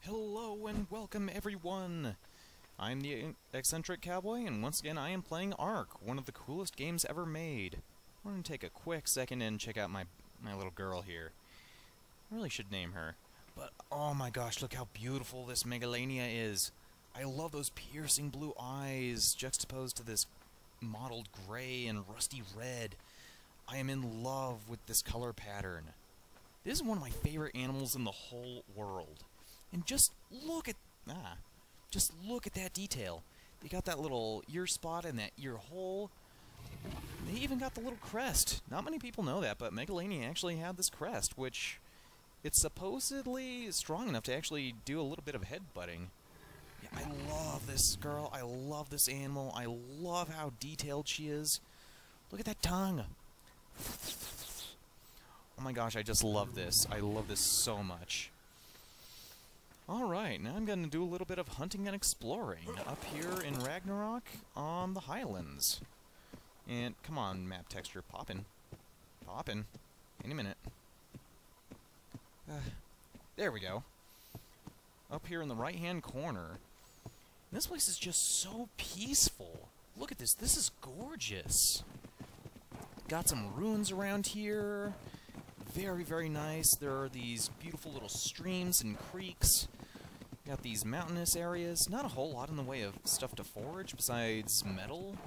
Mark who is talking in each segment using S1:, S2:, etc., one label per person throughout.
S1: Hello and welcome everyone! I'm the Eccentric Cowboy, and once again I am playing Ark, one of the coolest games ever made. I'm going to take a quick second and check out my little girl here. I really should name her. But oh my gosh, look how beautiful this Megalania is! I love those piercing blue eyes juxtaposed to this mottled gray and rusty red. I am in love with this color pattern. This is one of my favorite animals in the whole world. And just look at that detail. They got that little ear spot and that ear hole. They even got the little crest. Not many people know that, but Megalania actually had this crest, which it's supposedly strong enough to actually do a little bit of headbutting. Yeah, I love this girl. I love this animal. I love how detailed she is. Look at that tongue. Oh my gosh, I just love this. I love this so much. Alright, now I'm going to do a little bit of hunting and exploring up here in Ragnarok on the Highlands. And, come on, map texture, poppin'. Poppin'. Any minute. There we go. Up here in the right-hand corner. This place is just so peaceful. Look at this. This is gorgeous. Got some ruins around here. Very, very nice. There are these beautiful little streams and creeks. Got these mountainous areas. Not a whole lot in the way of stuff to forage besides metal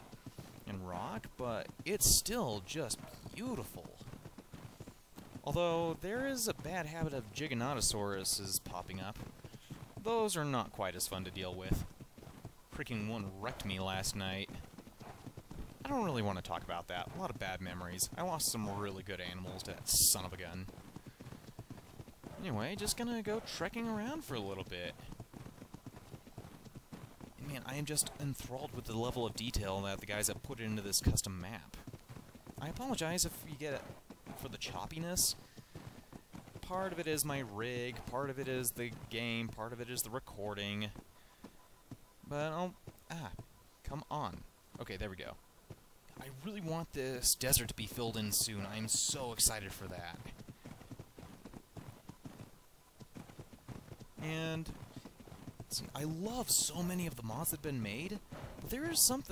S1: and rock, but it's still just beautiful. Although, there is a bad habit of Giganotosauruses popping up. Those are not quite as fun to deal with. Freaking one wrecked me last night. I don't really want to talk about that. A lot of bad memories. I lost some really good animals to that son of a gun. Anyway, just gonna go trekking around for a little bit. And man, I am just enthralled with the level of detail that the guys have put into this custom map. I apologize if you get it for the choppiness. Part of it is my rig, part of it is the game, part of it is the recording. But come on. Okay, there we go. I really want this desert to be filled in soon. I am so excited for that. And see, I love so many of the mods that have been made, but there is one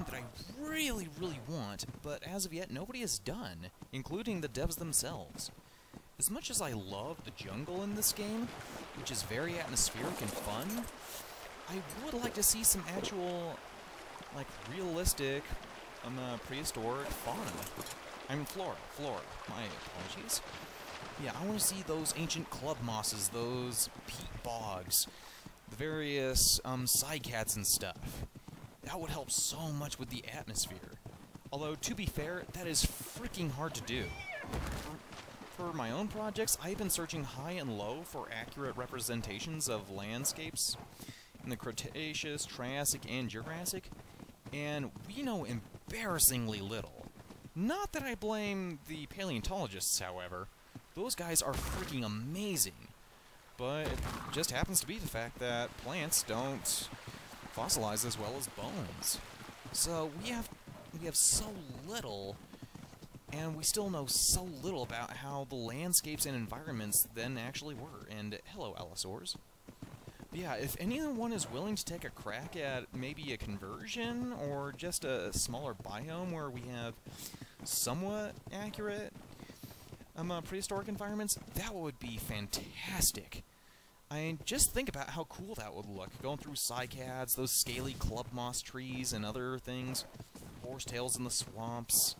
S1: that I really, really want, but as of yet nobody has done, including the devs themselves. As much as I love the jungle in this game, which is very atmospheric and fun, I would like to see some actual, like, realistic, prehistoric fauna. I mean, flora. My apologies. Yeah, I want to see those ancient club mosses, those peat bogs, the various, sidecats and stuff. That would help so much with the atmosphere. Although, to be fair, that is freaking hard to do. For my own projects, I've been searching high and low for accurate representations of landscapes in the Cretaceous, Triassic, and Jurassic, and we know embarrassingly little. Not that I blame the paleontologists, however. Those guys are freaking amazing. But it just happens to be the fact that plants don't fossilize as well as bones. So we have so little, and we still know so little about how the landscapes and environments then actually were. And hello, Allosaurs. Yeah, if anyone is willing to take a crack at maybe a conversion or just a smaller biome where we have somewhat accurate prehistoric environments, that would be fantastic. I mean, just think about how cool that would look, going through cycads, those scaly club moss trees and other things, horsetails in the swamps.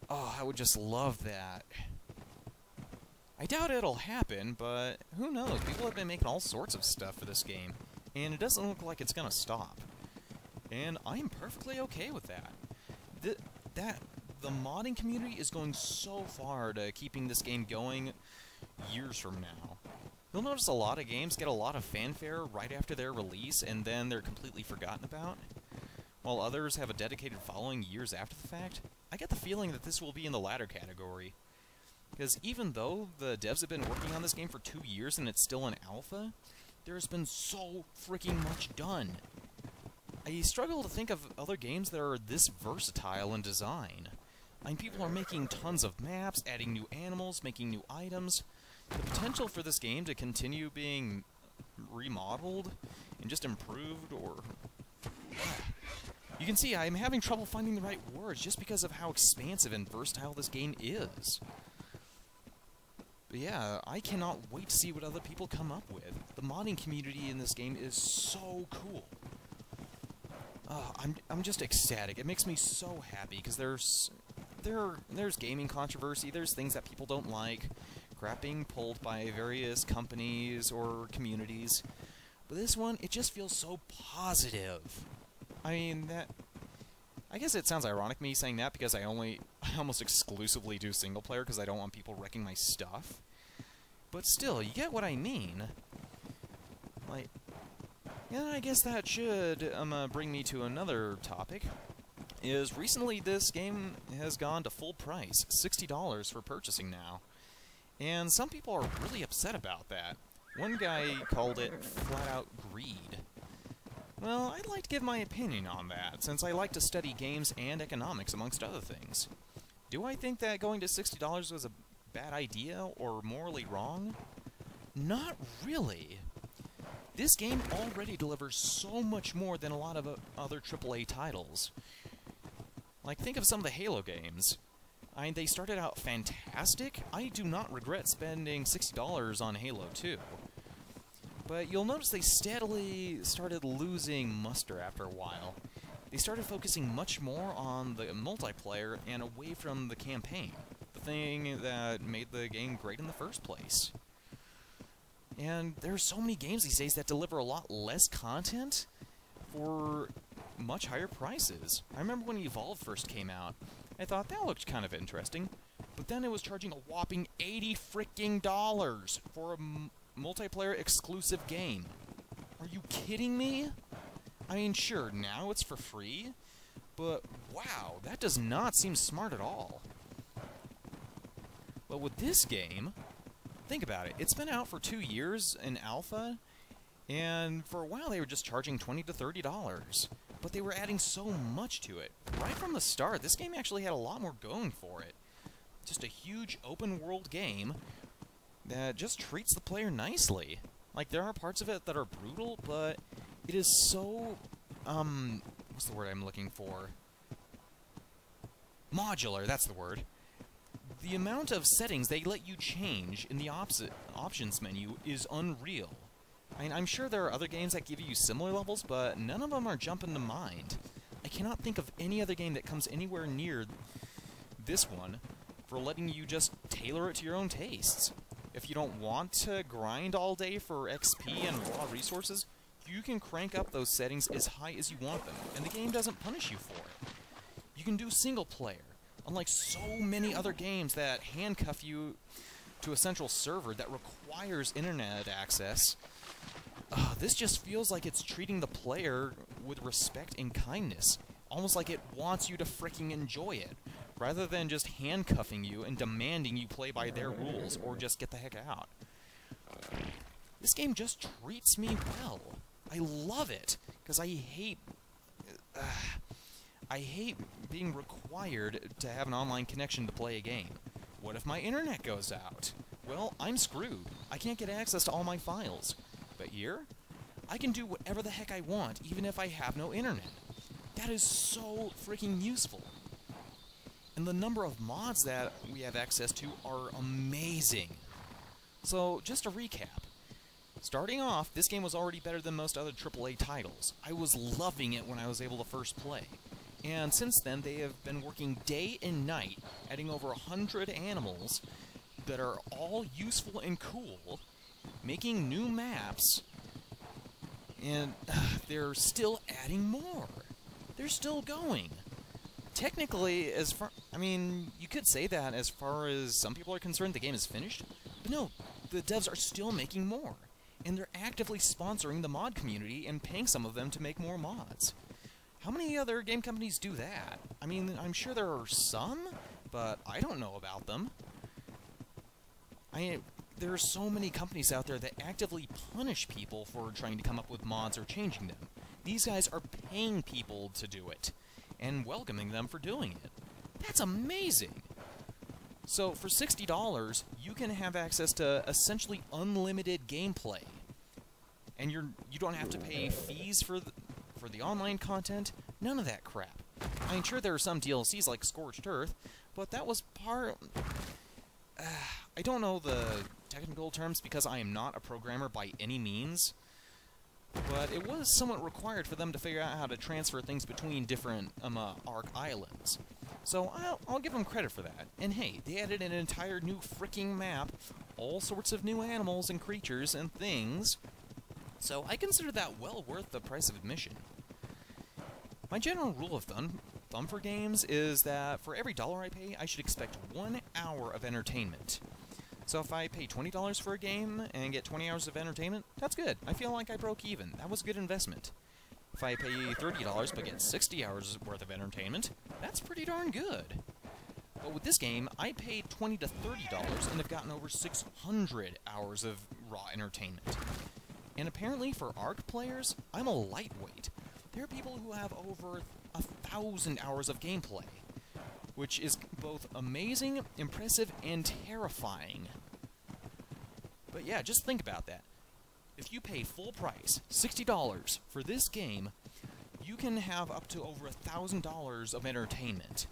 S1: Oh, I would just love that. I doubt it'll happen, but who knows? People have been making all sorts of stuff for this game, and it doesn't look like it's gonna stop. And I'm perfectly okay with that. The modding community is going so far to keeping this game going years from now. You'll notice a lot of games get a lot of fanfare right after their release, and then they're completely forgotten about, while others have a dedicated following years after the fact. I get the feeling that this will be in the latter category. Because even though the devs have been working on this game for 2 years and it's still in alpha, there's been so freaking much done. I struggle to think of other games that are this versatile in design. I mean, people are making tons of maps, adding new animals, making new items. the potential for this game to continue being remodeled and just improved, or... You can see I'm having trouble finding the right words just because of how expansive and versatile this game is. But yeah, I cannot wait to see what other people come up with. The modding community in this game is so cool. I'm just ecstatic. It makes me so happy because there's gaming controversy, there's things that people don't like, crap being pulled by various companies or communities. But this one, it just feels so positive. I mean, I guess it sounds ironic me saying that because I almost exclusively do single player because I don't want people wrecking my stuff. But still, you get what I mean. Like, yeah, I guess that should bring me to another topic. Is recently this game has gone to full price, $60 for purchasing now. And some people are really upset about that. One guy called it flat-out greed. Well, I'd like to give my opinion on that, since I like to study games and economics, amongst other things. Do I think that going to $60 was a bad idea, or morally wrong? Not really. This game already delivers so much more than a lot of other AAA titles. Like, think of some of the Halo games. They started out fantastic. I do not regret spending $60 on Halo 2. But you'll notice they steadily started losing muster after a while. They started focusing much more on the multiplayer and away from the campaign, the thing that made the game great in the first place. And there are so many games these days that deliver a lot less content for much higher prices. I remember when Evolve first came out, I thought that looked kind of interesting, but then it was charging a whopping $80 freaking for a multiplayer exclusive game. Are you kidding me? I mean, sure, now it's for free, but wow, that does not seem smart at all. But with this game, think about it. It's been out for 2 years in alpha, and for a while they were just charging $20 to $30. But they were adding so much to it. Right from the start, this game actually had a lot more going for it. Just a huge open-world game that just treats the player nicely. Like, there are parts of it that are brutal, but it is so, what's the word I'm looking for? Modular, that's the word. The amount of settings they let you change in the options menu is unreal. I mean, I'm sure there are other games that give you similar levels, but none of them are jumping to mind. I cannot think of any other game that comes anywhere near this one for letting you just tailor it to your own tastes. If you don't want to grind all day for XP and raw resources, you can crank up those settings as high as you want them, and the game doesn't punish you for it. You can do single player, unlike so many other games that handcuff you to a central server that requires internet access. This just feels like it's treating the player with respect and kindness, almost like it wants you to fricking enjoy it, rather than just handcuffing you and demanding you play by their rules or just get the heck out. This game just treats me well. I love it, because I hate being required to have an online connection to play a game. What if my internet goes out? Well, I'm screwed. I can't get access to all my files. But here, I can do whatever the heck I want, even if I have no internet. That is so freaking useful. And the number of mods that we have access to are amazing. So, just to recap. Starting off, this game was already better than most other AAA titles. I was loving it when I was able to first play. And since then, they have been working day and night, adding over 100 animals that are all useful and cool, making new maps, and they're still adding more. They're still going. Technically, you could say that as far as some people are concerned, the game is finished, but no, the devs are still making more, and they're actively sponsoring the mod community and paying some of them to make more mods. How many other game companies do that? I mean, I'm sure there are some, but I don't know about them. There are so many companies out there that actively punish people for trying to come up with mods or changing them. These guys are paying people to do it, and welcoming them for doing it. That's amazing! So for $60, you can have access to essentially unlimited gameplay. And you don't have to pay fees for the online content. None of that crap. I'm sure there are some DLCs like Scorched Earth, but that was part... I don't know the technical terms because I am not a programmer by any means, but it was somewhat required for them to figure out how to transfer things between different Ark Islands. So I'll give them credit for that. And hey, they added an entire new freaking map, all sorts of new animals and creatures and things, so I consider that well worth the price of admission. My general rule of thumb for games is that for every dollar I pay, I should expect 1 hour of entertainment. So if I pay $20 for a game and get 20 hours of entertainment, that's good. I feel like I broke even. That was a good investment. If I pay $30 but get 60 hours worth of entertainment, that's pretty darn good. But with this game, I paid $20 to $30 and have gotten over 600 hours of raw entertainment. And apparently for Ark players, I'm a lightweight. There are people who have over 1,000 hours of gameplay, which is both amazing, impressive, and terrifying. But yeah, just think about that. If you pay full price, $60, for this game, you can have up to over $1,000 of entertainment.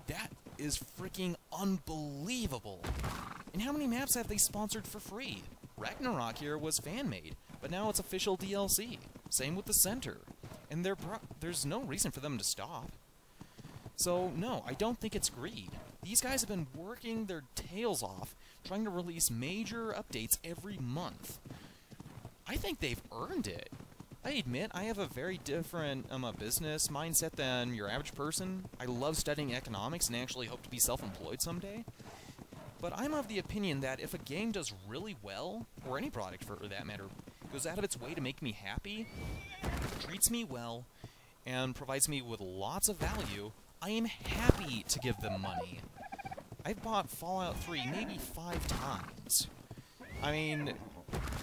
S1: That is freaking unbelievable. And how many maps have they sponsored for free? Ragnarok here was fan-made, but now it's official DLC. Same with the Center. And there's no reason for them to stop. So, no, I don't think it's greed. These guys have been working their tails off, trying to release major updates every month. I think they've earned it. I admit, I have a very different business mindset than your average person. I love studying economics and actually hope to be self-employed someday. But I'm of the opinion that if a game does really well, or any product for that matter, goes out of its way to make me happy, treats me well, and provides me with lots of value, I am happy to give them money. I've bought Fallout 3 maybe 5 times. I mean,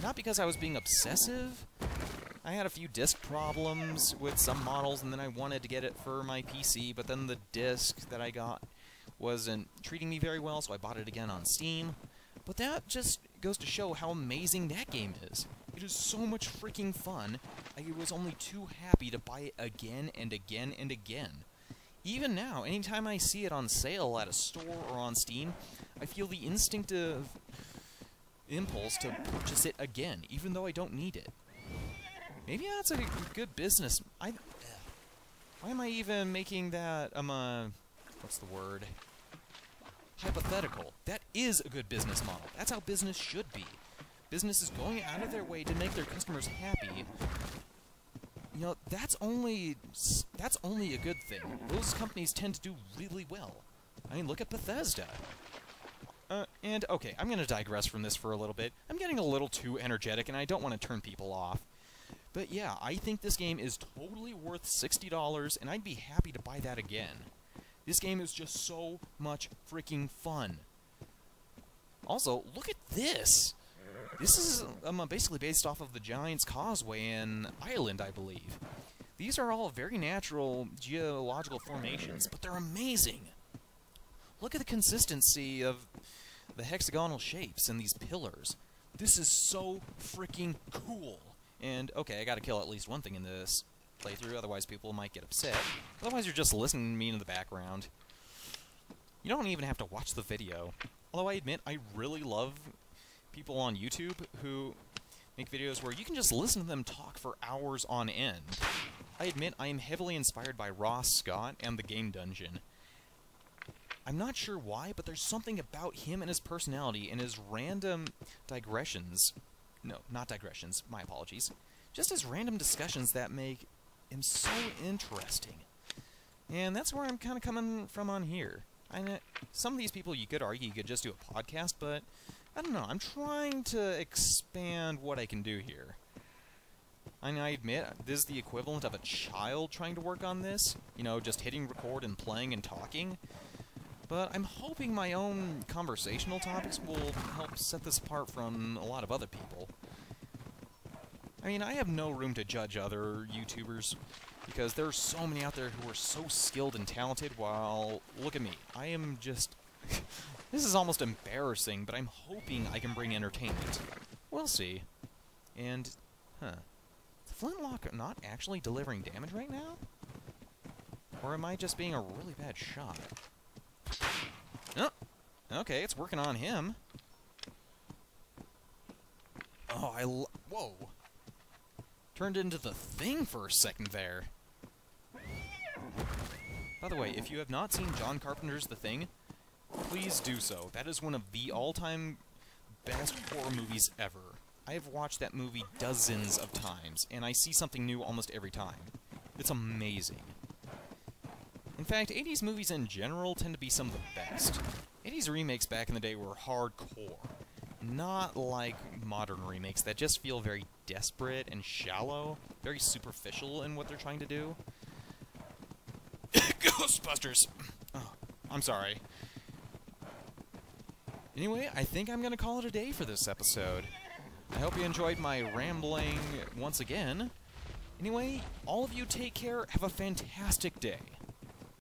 S1: not because I was being obsessive. I had a few disc problems with some models, and then I wanted to get it for my PC, but then the disc that I got wasn't treating me very well, so I bought it again on Steam. But that just goes to show how amazing that game is. It is so much freaking fun, I was only too happy to buy it again and again and again. Even now, anytime I see it on sale at a store or on Steam, I feel the instinctive impulse to purchase it again, even though I don't need it. Maybe that's a good business. Why am I even making that, what's the word? Hypothetical. That is a good business model. That's how business should be. Business is going out of their way to make their customers happy. You know, that's only a good thing. Those companies tend to do really well. I mean, look at Bethesda. And, okay, I'm going to digress from this for a little bit. I'm getting a little too energetic, and I don't want to turn people off. But yeah, I think this game is totally worth $60, and I'd be happy to buy that again. This game is just so much freaking fun. Also, look at this! This is basically based off of the Giant's Causeway in Ireland, I believe. These are all very natural geological formations, but they're amazing! Look at the consistency of the hexagonal shapes and these pillars. This is so freaking cool! And, okay, I gotta kill at least one thing in this playthrough, otherwise people might get upset. Otherwise you're just listening to me in the background. You don't even have to watch the video. Although I admit, I really love people on YouTube who make videos where you can just listen to them talk for hours on end. I admit I am heavily inspired by Ross Scott and the Game Dungeon. I'm not sure why, but there's something about him and his personality and his random digressions. No, not digressions, my apologies. Just his random discussions that make him so interesting. And that's where I'm kind of coming from on here. I know some of these people you could argue you could just do a podcast, but I don't know, I'm trying to expand what I can do here. And I admit, this is the equivalent of a child trying to work on this. You know, just hitting record and playing and talking. But I'm hoping my own conversational topics will help set this apart from a lot of other people. I mean, I have no room to judge other YouTubers, because there are so many out there who are so skilled and talented, while, look at me, I am just This is almost embarrassing, but I'm hoping I can bring entertainment. We'll see. And, huh. Is the flintlock not actually delivering damage right now? Or am I just being a really bad shot? Oh! Okay, it's working on him. Oh, whoa! Turned into the Thing for a second there. By the way, if you have not seen John Carpenter's The Thing, please do so. That is one of the all-time best horror movies ever. I have watched that movie dozens of times, and I see something new almost every time. It's amazing. In fact, 80s movies in general tend to be some of the best. 80s remakes back in the day were hardcore. Not like modern remakes that just feel very desperate and shallow, very superficial in what they're trying to do. Ghostbusters! Oh, I'm sorry. Anyway, I think I'm gonna call it a day for this episode. I hope you enjoyed my rambling once again. Anyway, all of you take care, have a fantastic day.